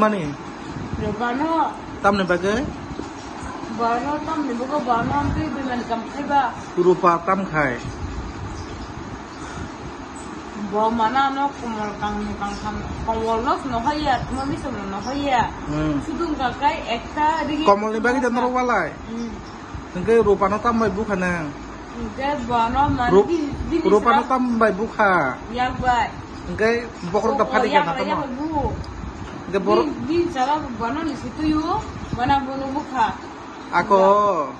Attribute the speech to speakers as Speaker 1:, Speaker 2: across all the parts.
Speaker 1: mani?
Speaker 2: Rupano.
Speaker 1: Tam ni bagai?
Speaker 2: Bano tam ni buka bano ampi biman kampai ba.
Speaker 1: Rupa tam khai.
Speaker 2: Bawa mana no komol kang komol no haya, mami sama no haya. Sudung kakai ekta digi.
Speaker 1: Komol ni bagi dan walai. Engke rupano tam bai bukhana.
Speaker 2: Engke bano mandi di
Speaker 1: rupano tam bai bukha.
Speaker 2: Ya bai.
Speaker 1: Engke bokor da phadi kana tam. Engke bor
Speaker 2: di cara bano di situ yu, mana bunu bukha.
Speaker 1: Ako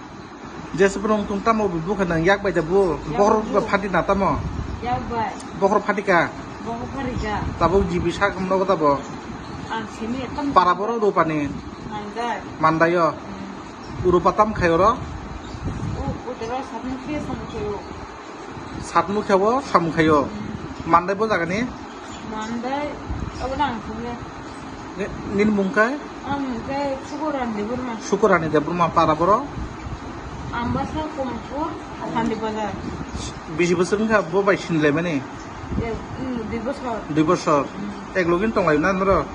Speaker 1: je sebelum tum tam mau bukhana yak bai da bu. Bokor da phadi na tam.
Speaker 2: Ya bai.
Speaker 1: Bokor phadi ka.
Speaker 2: Bokor phadi ka.
Speaker 1: Tabo jibi sak mno ko tabo.
Speaker 2: Sini tam.
Speaker 1: Para boro rupani.
Speaker 2: Mandai.
Speaker 1: Mandayo. Rupa tam khayoro.
Speaker 2: Udara sabun kaya sama kayo.
Speaker 1: Sabnu khayo samu khayo. Mandai bo jagani?
Speaker 2: Mandai abang punya.
Speaker 1: Nin mungkai?
Speaker 2: Mungkai syukuran di rumah.
Speaker 1: Syukurani di rumah para boro.
Speaker 2: Ambasa kumpul akan di bazar.
Speaker 1: Bisi besar enggak bo bai sinle mani?
Speaker 2: Ya, di bosor.
Speaker 1: Di bosor. Eglogin tong lain noro.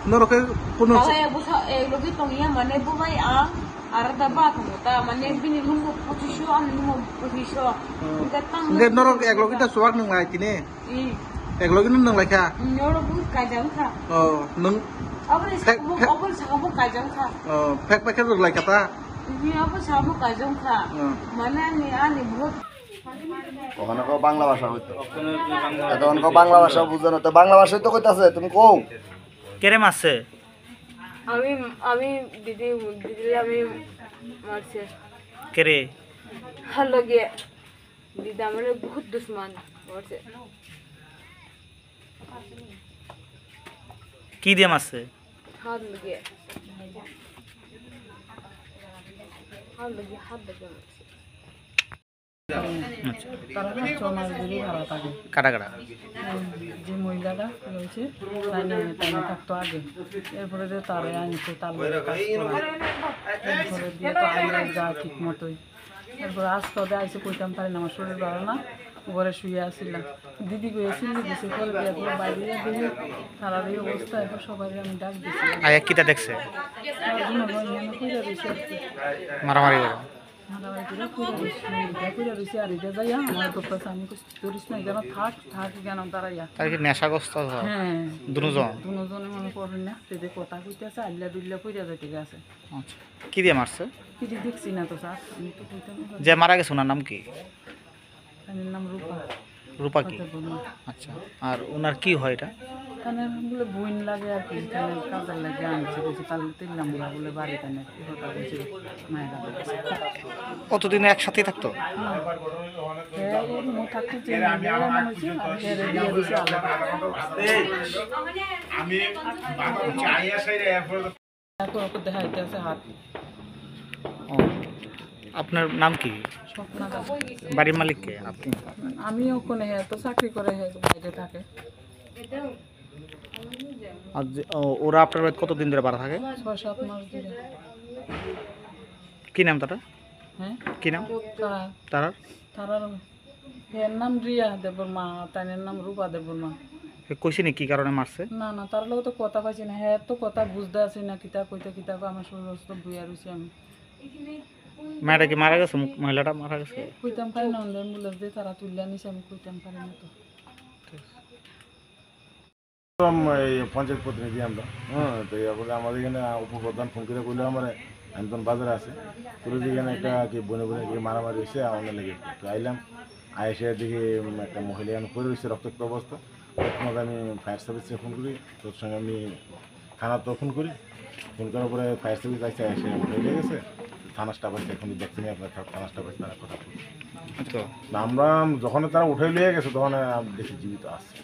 Speaker 1: Noro ke puno.
Speaker 2: Kalau ya bosor eglogin tong ya mana bo bai arada ba kamu ta mana bini lungu posisi lungu posisi.
Speaker 1: Enggak noro eglogin ta suak nang lai kini. Eglogin nang lai ka.
Speaker 2: Noro bu kajang ka.
Speaker 1: Oh, nang
Speaker 2: Apa sakamu kajang ka.
Speaker 1: Oh, pek ke lai kata.
Speaker 2: Ini apa sakamu kajang ka. Mana nih ani buat
Speaker 3: ওখানে কো বাংলা ভাষা হইতো এখন কো বাংলা ভাষা বুঝো না তো বাংলা ভাষাই তো কইতাছে তুমি কও
Speaker 4: কেরে মারছে
Speaker 2: আমি দিদি আমি মারছে
Speaker 4: কেরে
Speaker 2: হলো গিয়ে দিদি আমার বহুত দুশ্মন মারছে
Speaker 4: কি দিয়ে মারছে
Speaker 2: হাত লগে হাত লগে
Speaker 5: তারা 6 মাস ধরে ভাড়া থাকে
Speaker 4: কাটা কাটা
Speaker 5: যে মহিলাটা রয়েছে তাই থাকতো আগে এরপরে যে তারে আনছে তার এরপরে দিয়ে তো আইলে যা ঠিক মতোই এরপরে আজকে আইসে কইতাম পারি না আমার শরীর ভালো না ঘরে শুয়ে আসছিলাম দিদি গিয়েছিল গেছে করে দিয়ে বাইরে দিয়ে তারা এই অবস্থা এখন সবাই আমি ডাক দিচ্ছি
Speaker 4: আয়া কিটা দেখছে মারামারি করে নেশাগ্রস্ত কথা কইতেছে আল্লা দুল্লা পইরা যাইতে গেছে কি দিয়ে মারছে
Speaker 5: কিছু দেখছি না তো স্যার
Speaker 4: যে মারা গেছে ওনার নাম কি
Speaker 5: নাম রূপা
Speaker 4: রূপা কি আচ্ছা আর ওনার কি হয় এটা
Speaker 5: কানে বলে বইন লাগে আর কি কানে কাজের লাগে আনছে কিছু তাহলে তিনলাম বলে বাড়ি কানে কথা বলছে মায়েরা
Speaker 4: কতদিন একসাথে থাকতো আপনার নাম কি বাড়ির মালিক কে আপনি
Speaker 5: আমি ওখানে তো চাকরি করে বাইরে থাকে
Speaker 4: ওরা আপনার বাড়িতে কতদিন ধরে ভাড়া থাকে
Speaker 5: 6-7 মাস ধরে
Speaker 4: কি নাম তারা
Speaker 5: হ্যাঁ
Speaker 4: কি নাম তারার
Speaker 5: এর নাম রিয়া দেববর্মা তার নাম রূপা দেববর্মা
Speaker 4: কইছে নি কি কারণে মারছে
Speaker 5: না না তার লোক তো কথা পাইছি না হ্যাঁ তো কথা বুঝতে আছি না কিতা কইতে কিতা আমার শরীর বুয়া রইছি আমি
Speaker 4: মায়েরা কি মারা গেছে মহিলাটা মারা গেছে
Speaker 5: কইতাম পারি না অ্যাম্বুলেন্স দিয়ে তারা তুললা নিছে আমি কইতাম পারি না তো
Speaker 6: পঞ্চায়েত প্রতিনিধি আমরা তো এরপরে আমাদের এখানে উপপ্রধান ফোন করে কইলো আমার আমি তখন বাজারে আছে তোর এখানে একটা কি বনে কি মারামারি হয়েছে আমাদের লেগে তো আইলাম আইসে দেখি একটা মহিলা এখানে পড়ে রয়েছে রক্তাক্ত অবস্থা তখন আমি ফায়ার সার্ভিসে ফোন করি তোর সঙ্গে আমি থানা তো ফোন করি ফোন করার পরে ফায়ার সার্ভিস আসছে এসে হয়ে গেছে থানা স্টাফ আছে এখন দেখতে নিয়ে আপনার থানা স্টাফ আছে তারা কথা বলি আমরা যখন তারা উঠে নিয়ে গেছে তখন দেখি জীবিত আসছে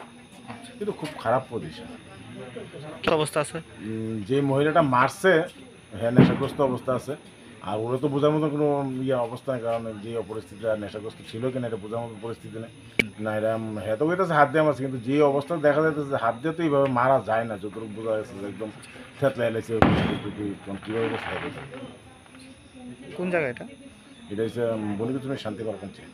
Speaker 6: কিন্তু খুব খারাপ পজিশন
Speaker 4: অবস্থা আছে
Speaker 6: যে মহিলাটা মারছে হ্যাঁ নেশাগ্রস্ত অবস্থা আছে আর ওরা তো বোঝার মতো কোনো অবস্থা নেই কারণ যে পরিস্থিতিটা নেশাগ্রস্ত ছিল কিনা এটা বোঝার মতো পরিস্থিতি নেই না এটা হ্যাঁ তো বলতেছে হাত দিয়ে মারছে কিন্তু যে অবস্থা দেখা যাচ্ছে হাত দিয়ে তো এইভাবে মারা যায় না যতটুকু বোঝা যাচ্ছে একদম থেতলা এলেছে কীভাবে
Speaker 4: কোন জায়গা এটা
Speaker 6: হচ্ছে বলিগুজনের শান্তিপাড়া পঞ্চায়েত